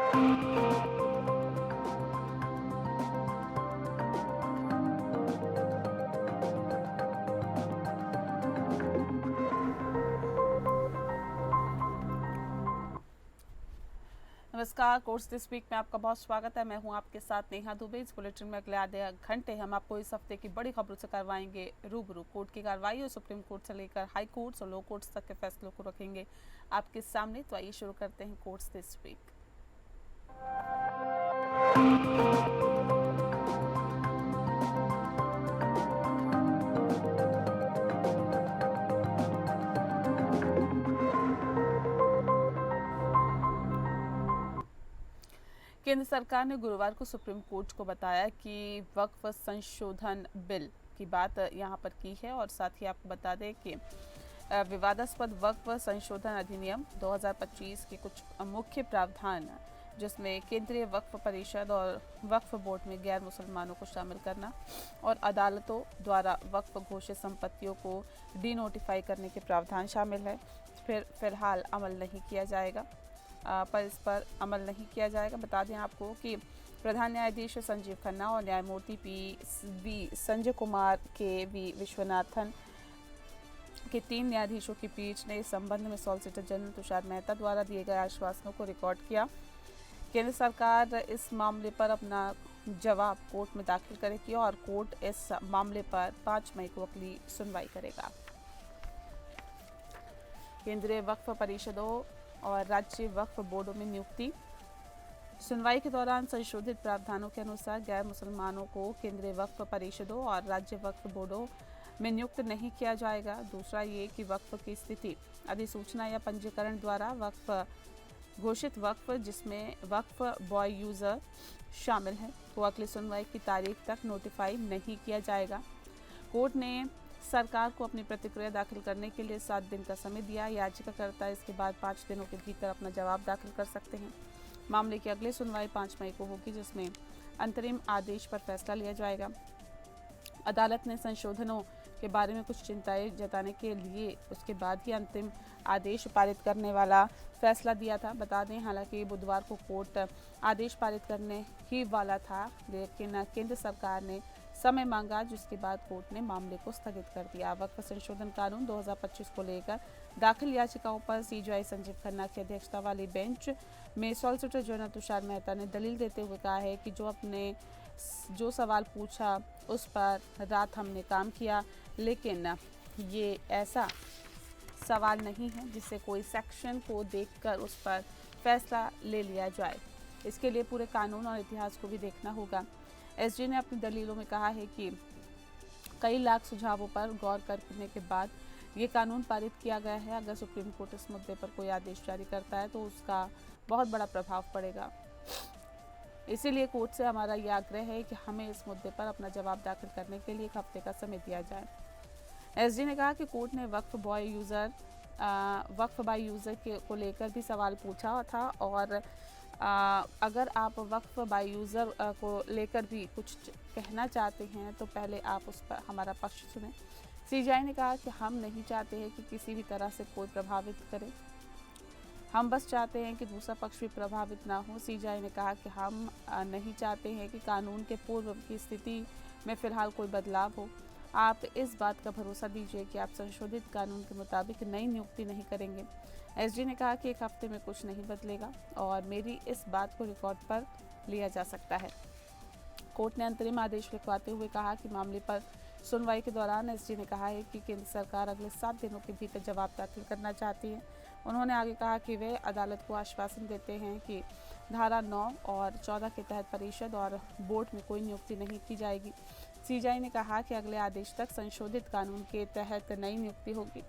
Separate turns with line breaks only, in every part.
नमस्कार, course this week में आपका बहुत स्वागत है। मैं हूं आपके साथ नेहा दुबे। इस बुलेटिन में अगले आधे घंटे हम आपको इस हफ्ते की बड़ी खबरों से करवाएंगे रूबरू। कोर्ट की कार्रवाई और सुप्रीम कोर्ट से लेकर हाई कोर्ट्स और लो कोर्ट्स तक के फैसलों को रखेंगे आपके सामने। तो आइए शुरू करते हैं कोर्स दिस वीक। केंद्र सरकार ने गुरुवार को सुप्रीम कोर्ट को बताया कि वक्फ संशोधन बिल की बात यहां पर की है और साथ ही आपको बता दें कि विवादास्पद वक्फ संशोधन अधिनियम 2025 के कुछ मुख्य प्रावधान, जिसमें केंद्रीय वक्फ परिषद और वक्फ बोर्ड में गैर मुसलमानों को शामिल करना और अदालतों द्वारा वक्फ घोषित संपत्तियों को डीनोटिफाई करने के प्रावधान शामिल है, फिलहाल अमल नहीं किया जाएगा। इस पर अमल नहीं किया जाएगा। बता दें आपको कि प्रधान न्यायाधीश संजीव खन्ना और न्यायमूर्ति पी संजय कुमार के वी विश्वनाथन के 3 न्यायाधीशों की पीठ ने इस संबंध में सॉलिसिटर जनरल तुषार मेहता द्वारा दिए गए आश्वासनों को रिकॉर्ड किया। केंद्र सरकार इस मामले पर अपना जवाब कोर्ट में दाखिल करेगी और कोर्ट इस मामले पर 5 मई को अगली सुनवाई करेगा। केंद्रीय वक्फ परिषदों और राज्य वक्फ बोर्डों में नियुक्ति। सुनवाई के दौरान संशोधित प्रावधानों के अनुसार गैर मुसलमानों को केंद्रीय वक्फ परिषदों और राज्य वक्फ बोर्डों में नियुक्त नहीं किया जाएगा। दूसरा ये कि वक्फ की स्थिति अधिसूचना या पंजीकरण द्वारा वक्फ घोषित वक्फ, जिसमें वक्फ बॉय यूजर शामिल है, तो अगली सुनवाई की तारीख तक नोटिफाई नहीं किया जाएगा। कोर्ट ने सरकार को अपनी प्रतिक्रिया दाखिल करने के लिए 7 दिन का समय दिया। याचिकाकर्ता इसके बाद 5 दिनों के भीतर अपना जवाब दाखिल कर सकते हैं। मामले की अगली सुनवाई 5 मई को होगी, जिसमें अंतरिम आदेश पर फैसला लिया जाएगा। अदालत ने संशोधनों के बारे में कुछ चिंताएं जताने के लिए उसके बाद ही अंतिम आदेश पारित करने वाला फैसला दिया था। बता दें, हालांकि बुधवार को कोर्ट आदेश पारित करने ही वाला था, लेकिन केंद्र सरकार ने समय मांगा, जिसके बाद कोर्ट ने मामले को स्थगित कर दिया। वक्फ संशोधन कानून 2025 को लेकर दाखिल याचिकाओं पर सीजेआई संजीव खन्ना की अध्यक्षता वाली बेंच में सॉलिसिटर जनरल तुषार मेहता ने दलील देते हुए कहा है कि जो सवाल पूछा उस पर रात हमने काम किया, लेकिन ये ऐसा सवाल नहीं है जिससे कोई सेक्शन को देखकर उस पर फैसला ले लिया जाए। इसके लिए पूरे कानून और इतिहास को भी देखना होगा। एसजी ने अपनी दलीलों में कहा है कि कई लाख सुझावों पर गौर करने के बाद ये कानून पारित किया गया है। अगर सुप्रीम कोर्ट इस मुद्दे पर कोई आदेश जारी करता है तो उसका बहुत बड़ा प्रभाव पड़ेगा। इसीलिए कोर्ट से हमारा यह आग्रह है कि हमें इस मुद्दे पर अपना जवाब दाखिल करने के लिए 1 हफ्ते का समय दिया जाए। एसजी ने कहा कि कोर्ट ने वक्फ बाय यूज़र को लेकर भी सवाल पूछा था और अगर आप वक्फ बाय यूज़र को लेकर भी कुछ कहना चाहते हैं तो पहले आप उस पर हमारा पक्ष सुनें। सीजेआई ने कहा कि हम नहीं चाहते हैं कि किसी भी तरह से कोई प्रभावित करे, हम बस चाहते हैं कि दूसरा पक्ष भी प्रभावित ना हो। सीजेआई ने कहा कि हम नहीं चाहते हैं कि कानून के पूर्व की स्थिति में फ़िलहाल कोई बदलाव हो। आप इस बात का भरोसा दीजिए कि आप संशोधित कानून के मुताबिक नई नियुक्ति नहीं करेंगे। एसजी ने कहा कि 1 हफ्ते में कुछ नहीं बदलेगा और मेरी इस बात को रिकॉर्ड पर लिया जा सकता है। कोर्ट ने अंतरिम आदेश लिखवाते हुए कहा कि मामले पर सुनवाई के दौरान एसजी ने कहा है कि केंद्र सरकार अगले 7 दिनों के भीतर जवाब दाखिल करना चाहती है। उन्होंने आगे कहा कि वे अदालत को आश्वासन देते हैं कि धारा 9 और 14 के तहत परिषद और बोर्ड में कोई नियुक्ति नहीं की जाएगी। सीजेआई ने कहा कि अगले आदेश तक संशोधित कानून के तहत नई नियुक्ति होगी।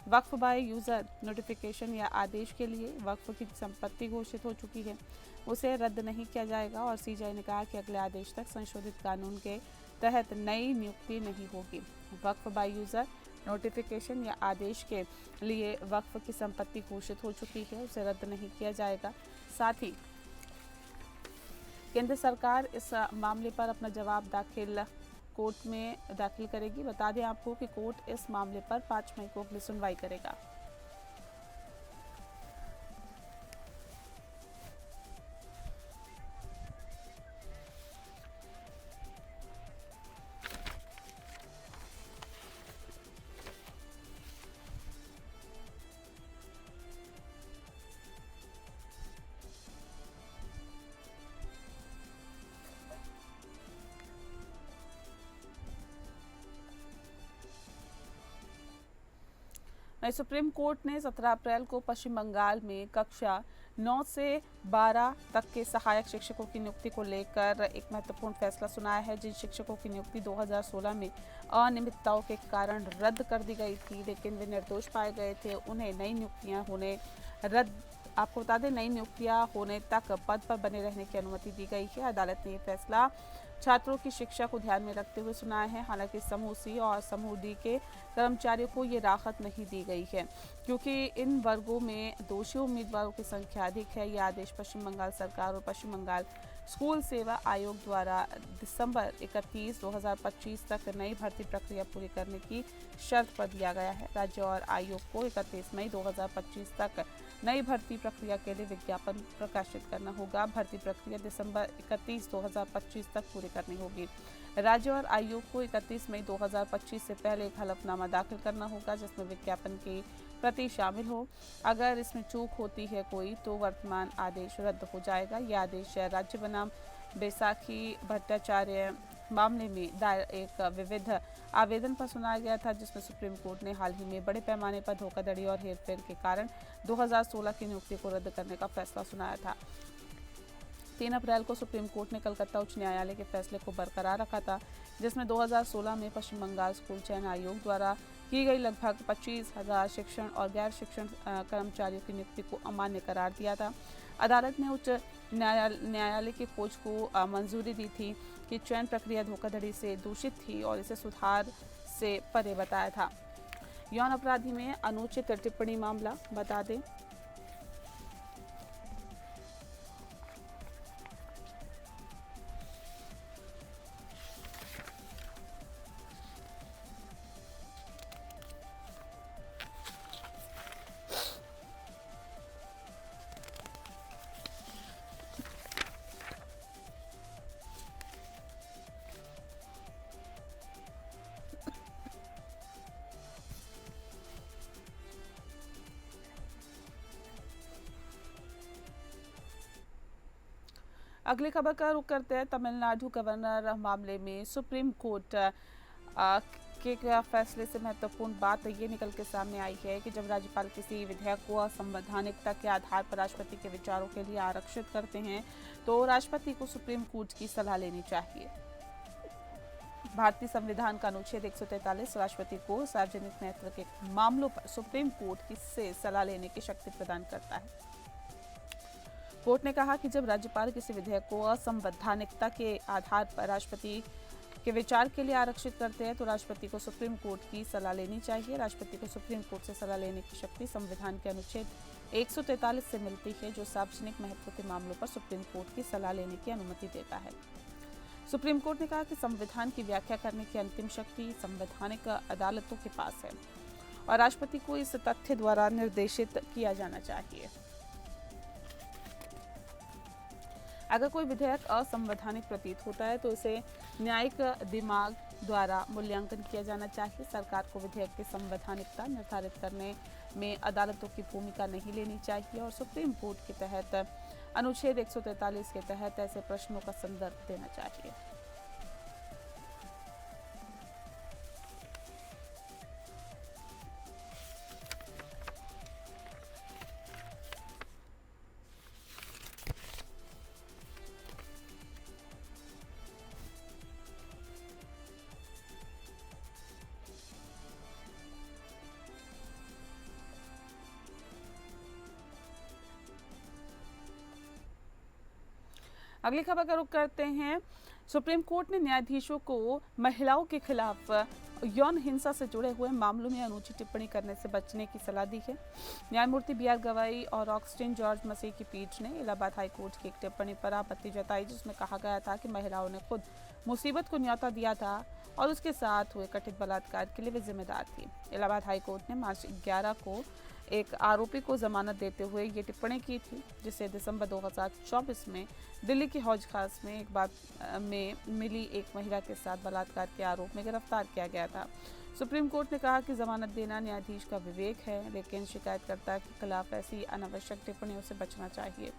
वक्फ बाय यूज़र नोटिफिकेशन या आदेश के लिए वक्फ की संपत्ति घोषित हो चुकी है, उसे रद्द नहीं किया जाएगा और सीजेआई ने कहा कि अगले आदेश तक संशोधित कानून के तहत नई नियुक्ति नहीं होगी। वक्फ बाय यूज़र नोटिफिकेशन या आदेश के लिए वक्फ की संपत्ति घोषित हो चुकी है, उसे रद्द नहीं किया जाएगा। साथ ही केंद्र सरकार इस मामले पर अपना जवाब कोर्ट में दाखिल करेगी। बता दें आपको कि कोर्ट इस मामले पर 5 मई को अगली सुनवाई करेगा। वहीं सुप्रीम कोर्ट ने 17 अप्रैल को पश्चिम बंगाल में कक्षा 9 से 12 तक के सहायक शिक्षकों की नियुक्ति को लेकर एक महत्वपूर्ण फैसला सुनाया है। जिन शिक्षकों की नियुक्ति 2016 में अनियमितताओं के कारण रद्द कर दी गई थी, लेकिन वे निर्दोष पाए गए थे, उन्हें नई नियुक्तियां होने रद्द आपको बता दें, नई नियुक्तियां होने तक पद पर बने रहने की अनुमति दी गई है। अदालत ने यह फैसला छात्रों की शिक्षा को ध्यान में रखते हुए सुनाया है। हालांकि समूह सी और समूह डी के कर्मचारियों को ये राहत नहीं दी गई है, क्योंकि इन वर्गों में दोषी उम्मीदवारों की संख्या अधिक है। यह आदेश पश्चिम बंगाल सरकार और पश्चिम बंगाल स्कूल सेवा आयोग द्वारा दिसंबर 31, 2025 तक नई भर्ती प्रक्रिया पूरी करने की शर्त पर दिया गया है। राज्य और आयोग को 31 मई 2025 तक नई भर्ती प्रक्रिया के लिए विज्ञापन प्रकाशित करना होगा। भर्ती प्रक्रिया दिसंबर 31, 2025 तक पूरी करनी होगी। राज्य और आयोग को 31 मई 2025 से पहले एक हलफनामा दाखिल करना होगा, जिसमें विज्ञापन की प्रति शामिल हो। अगर इसमें चूक होती है कोई, तो वर्तमान आदेश रद्द हो जाएगा। यह आदेश राज्य बनाम बैसाखी भट्टाचार्य मामले में दायर एक विविध आवेदन पर सुनाया गया था, जिसमें सुप्रीम कोर्ट ने हाल ही में बड़े पैमाने पर धोखाधड़ी और हेरफेर के कारण 2016 की नियुक्ति को रद्द करने का फैसला सुनाया था। 3 अप्रैल को सुप्रीम कोर्ट ने कलकत्ता उच्च न्यायालय के फैसले को बरकरार रखा था, जिसमें 2016 में पश्चिम बंगाल स्कूल चयन आयोग द्वारा की गई लगभग 25,000 शिक्षण और गैर शिक्षण कर्मचारियों की नियुक्ति को अमान्य करार दिया था। अदालत ने उच्च न्यायालय की खोज को मंजूरी दी थी कि चयन प्रक्रिया धोखाधड़ी से दूषित थी और इसे सुधार से परे बताया था। यौन अपराधी में अनुचित टिप्पणी मामला बता दें, अगली खबर का रुख करते हैं। तमिलनाडु गवर्नर मामले में सुप्रीम कोर्ट के फैसले से महत्वपूर्ण बात ये निकल के सामने आई है कि जब राज्यपाल किसी विधेयक को असंवैधानिकता के आधार पर राष्ट्रपति के विचारों के लिए आरक्षित करते हैं, तो राष्ट्रपति को सुप्रीम कोर्ट की सलाह लेनी चाहिए। भारतीय संविधान का अनुच्छेद 143 राष्ट्रपति को सार्वजनिक महत्व के मामलों पर सुप्रीम कोर्ट से सलाह लेने की शक्ति प्रदान करता है। कोर्ट ने कहा कि जब राज्यपाल किसी विधेयक को असंवैधानिकता के आधार पर राष्ट्रपति के विचार के लिए आरक्षित करते हैं, तो राष्ट्रपति को सुप्रीम कोर्ट की सलाह लेनी चाहिए। राष्ट्रपति को सुप्रीम कोर्ट से सलाह लेने की शक्ति संविधान के अनुच्छेद 143 से मिलती है, जो सार्वजनिक महत्व के मामलों पर सुप्रीम कोर्ट की सलाह लेने की अनुमति देता है। सुप्रीम कोर्ट ने कहा कि संविधान की व्याख्या करने की अंतिम शक्ति संवैधानिक अदालतों के पास है और राष्ट्रपति को इस तथ्य द्वारा निर्देशित किया जाना चाहिए। अगर कोई विधेयक असंवैधानिक प्रतीत होता है, तो इसे न्यायिक दिमाग द्वारा मूल्यांकन किया जाना चाहिए। सरकार को विधेयक की संवैधानिकता निर्धारित करने में अदालतों की भूमिका नहीं लेनी चाहिए और सुप्रीम कोर्ट के तहत अनुच्छेद 143 के तहत ऐसे प्रश्नों का संदर्भ देना चाहिए। अगली खबर का रुख करते हैं। सुप्रीम कोर्ट ने न्यायाधीशों को महिलाओं के खिलाफ यौन हिंसा से जुड़े हुए मामलों में अनुचित टिप्पणी करने से बचने की सलाह दी है। न्यायमूर्ति बी आर गवाई और ऑगस्टिन जॉर्ज मसीह की पीठ ने इलाहाबाद हाई कोर्ट की एक टिप्पणी पर आपत्ति जताई, जिसमें कहा गया था कि महिलाओं ने खुद मुसीबत को न्योता दिया था और उसके साथ हुए कथित बलात्कार के लिए वे जिम्मेदार थी। इलाहाबाद हाई कोर्ट ने मार्च 11 को एक आरोपी को जमानत देते हुए ये टिप्पणी की थी, जिसे दिसंबर 2024 में दिल्ली के हौज खास में एक बात में मिली एक महिला के साथ बलात्कार के आरोप में गिरफ्तार किया गया था। सुप्रीम कोर्ट ने कहा कि जमानत देना न्यायाधीश का विवेक है, लेकिन शिकायतकर्ता के खिलाफ ऐसी अनावश्यक टिप्पणियों से बचना चाहिए।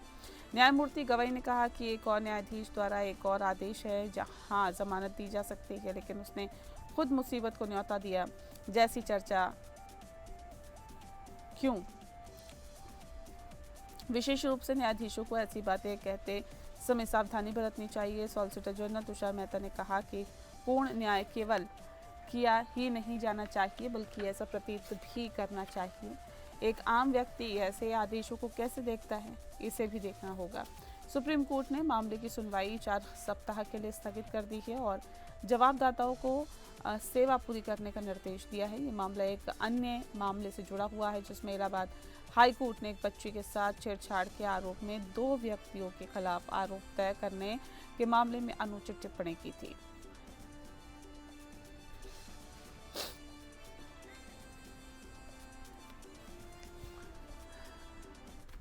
न्यायमूर्ति गवाई ने कहा कि एक और न्यायाधीश द्वारा एक और आदेश है जहां जमानत दी जा सकती है, लेकिन उसने खुद मुसीबत को न्योता दिया। जैसी चर्चा क्यों? विशेष रूप से न्यायाधीशों को ऐसी बातें कहते समय सावधानी बरतनी चाहिए। सॉलिसिटर जनरल तुषार मेहता ने कहा कि पूर्ण न्याय केवल किया ही नहीं जाना चाहिए बल्कि ऐसा प्रतीत भी करना चाहिए। एक आम व्यक्ति ऐसे आदेशों को कैसे देखता है, इसे भी देखना होगा। सुप्रीम कोर्ट ने मामले की सुनवाई 4 सप्ताह के लिए स्थगित कर दी है और जवाबदाताओं को सेवा पूरी करने का निर्देश दिया है। ये मामला एक अन्य मामले से जुड़ा हुआ है जिसमें इलाहाबाद हाई कोर्ट ने एक बच्ची के साथ छेड़छाड़ के आरोप में 2 व्यक्तियों के खिलाफ आरोप तय करने के मामले में अनुचित टिप्पणी की थी।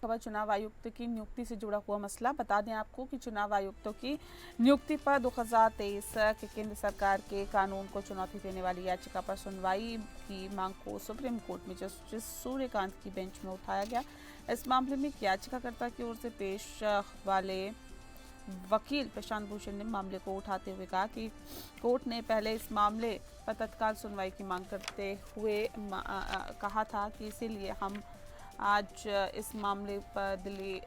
खबर चुनाव आयुक्त की नियुक्ति से जुड़ा हुआ मसला। बता दें आपको कि चुनाव आयुक्तों की नियुक्ति पर 2023 के केंद्र सरकार के कानून को चुनौती देने वाली याचिका पर सुनवाई की मांग को सुप्रीम कोर्ट में जस्टिस सूर्यकांत की बेंच में उठाया गया। इस मामले में याचिकाकर्ता की ओर से पेश वाले वकील प्रशांत भूषण ने मामले को उठाते हुए कहा कि कोर्ट ने पहले इस मामले पर तत्काल सुनवाई की मांग करते हुए कहा था कि इसीलिए हम आज इस मामले पर दिल्ली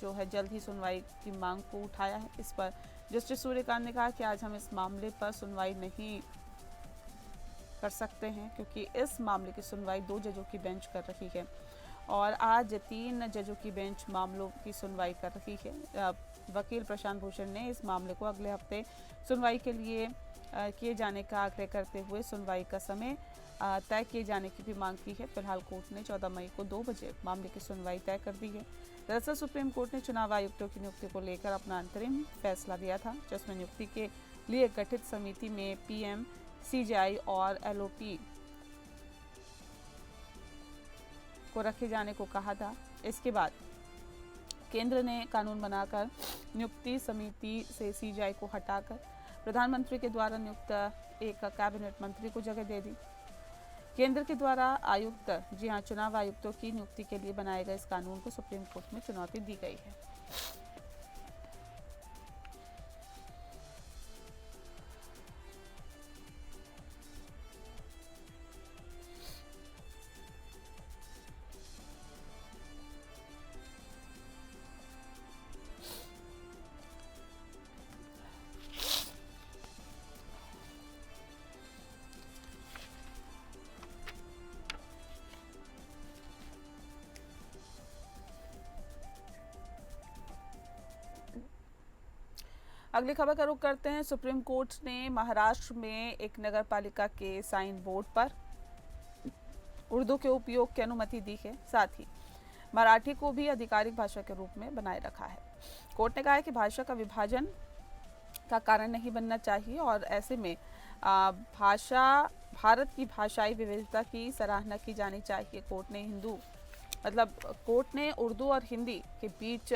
जो है जल्द ही सुनवाई की मांग को उठाया है। इस पर जस्टिस सूर्यकांत ने कहा कि आज हम इस मामले पर सुनवाई नहीं कर सकते हैं क्योंकि इस मामले की सुनवाई 2 जजों की बेंच कर रही है और आज 3 जजों की बेंच मामलों की सुनवाई कर रही है। वकील प्रशांत भूषण ने इस मामले को अगले हफ्ते सुनवाई के लिए किए जाने का आग्रह करते हुए सुनवाई का समय तय किए जाने की भी मांग की है। फिलहाल कोर्ट ने 14 मई को 2 बजे मामले की सुनवाई तय कर दी है। दरअसल सुप्रीम कोर्ट ने चुनाव आयुक्तों की नियुक्ति को लेकर अपना अंतरिम फैसला दिया था जिसमें नियुक्ति के लिए गठित समिति में पीएम, सीजेआई और एलओपी को रखे जाने को कहा था। इसके बाद केंद्र ने कानून बनाकर नियुक्ति समिति से सीजेआई को हटाकर प्रधानमंत्री के द्वारा नियुक्त एक कैबिनेट मंत्री को जगह दे दी। केंद्र के द्वारा आयुक्त जी हां चुनाव आयुक्तों की नियुक्ति के लिए बनाए गए इस कानून को सुप्रीम कोर्ट में चुनौती दी गई है। अगली खबर का रुख करते हैं। सुप्रीम कोर्ट ने महाराष्ट्र में एक नगर पालिका के साइन बोर्ड पर उर्दू के उपयोग की अनुमति दी है, साथ ही मराठी को भी आधिकारिक भाषा के रूप में बनाए रखा है। कोर्ट ने कहा है कि भाषा का विभाजन का कारण नहीं बनना चाहिए और ऐसे में भारत की भाषाई विविधता की सराहना की जानी चाहिए। कोर्ट ने उर्दू और हिंदी के बीच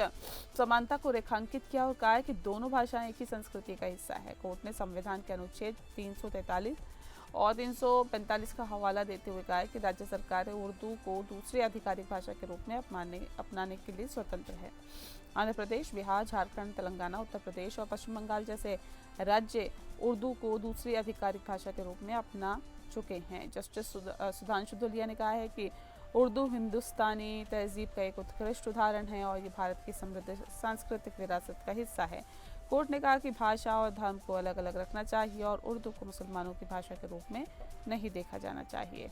समानता को रेखांकित किया और कहा है कि दोनों भाषाएं एक ही संस्कृति का हिस्सा है। कोर्ट ने संविधान के अनुच्छेद 343 और 345 का हवाला देते हुए कहा है कि राज्य सरकार उर्दू को दूसरी आधिकारिक भाषा के रूप में अपनाने के लिए स्वतंत्र है। आंध्र प्रदेश, बिहार, झारखंड, तेलंगाना, उत्तर प्रदेश और पश्चिम बंगाल जैसे राज्य उर्दू को दूसरी आधिकारिक भाषा के रूप में अपना चुके हैं। जस्टिस सुधांशु धुलिया ने कहा है कि उर्दू हिंदुस्तानी तहजीब का एक उत्कृष्ट उदाहरण है और ये भारत की समृद्ध सांस्कृतिक विरासत का हिस्सा है। कोर्ट ने कहा कि भाषा और धर्म को अलग अलग रखना चाहिए और उर्दू को मुसलमानों की भाषा के रूप में नहीं देखा जाना चाहिए।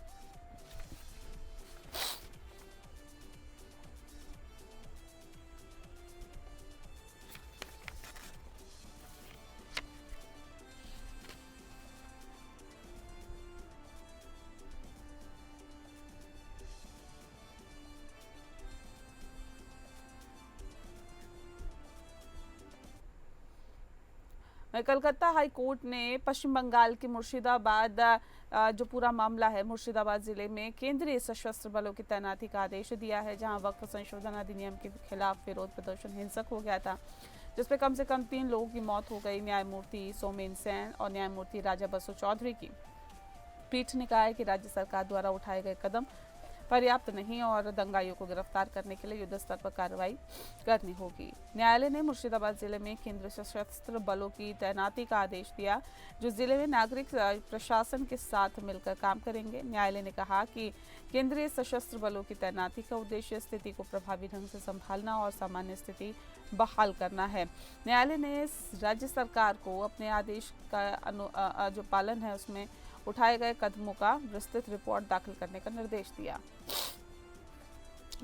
कलकत्ता हाई कोर्ट ने पश्चिम बंगाल के मुर्शिदाबाद जो पूरा मामला है, मुर्शिदाबाद जिले में केंद्रीय सशस्त्र बलों की तैनाती का आदेश दिया है, जहां वक्फ संशोधन अधिनियम के खिलाफ विरोध प्रदर्शन हिंसक हो गया था, जिसमें कम से कम 3 लोगों की मौत हो गई। न्यायमूर्ति सोमेन सेन और न्यायमूर्ति राजा बसु चौधरी की पीठ ने कहा है कि राज्य सरकार द्वारा उठाए गए कदम पर्याप्त नहीं और दंगाइयों को गिरफ्तार करने के लिए युद्ध स्तर पर कार्रवाई करनी होगी। न्यायालय ने मुर्शिदाबाद जिले में केंद्रीय सशस्त्र बलों की तैनाती का आदेश दिया, जो जिले में नागरिक प्रशासन के साथ मिलकर काम करेंगे। न्यायालय ने कहा कि केंद्रीय सशस्त्र बलों की तैनाती का उद्देश्य स्थिति को प्रभावी ढंग से संभालना और सामान्य स्थिति बहाल करना है। न्यायालय ने राज्य सरकार को अपने आदेश का जो पालन है उसमें उठाए गए कदमों का विस्तृत रिपोर्ट दाखिल करने का निर्देश दिया।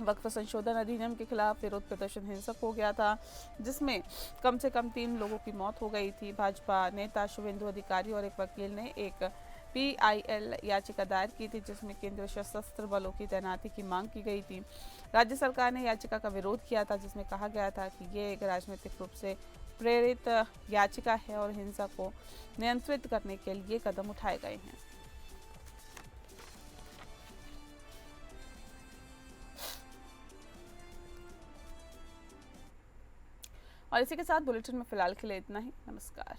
वक्फ संशोधन अधिनियम के खिलाफ विरोध प्रदर्शन हिंसक हो गया था, जिसमें कम से कम 3 लोगों की मौत हो गई थी। भाजपा नेता शुभेंदु अधिकारी और एक वकील ने एक PIL याचिका दायर की थी, जिसमें केंद्रीय सशस्त्र बलों की तैनाती की मांग की गई थी। राज्य सरकार ने याचिका का विरोध किया था, जिसमें कहा गया था कि ये एक राजनीतिक रूप से प्रेरित याचिका है और हिंसा को नियंत्रित करने के लिए कदम उठाए गए हैं। और इसी के साथ बुलेटिन में फिलहाल के लिए इतना ही। नमस्कार।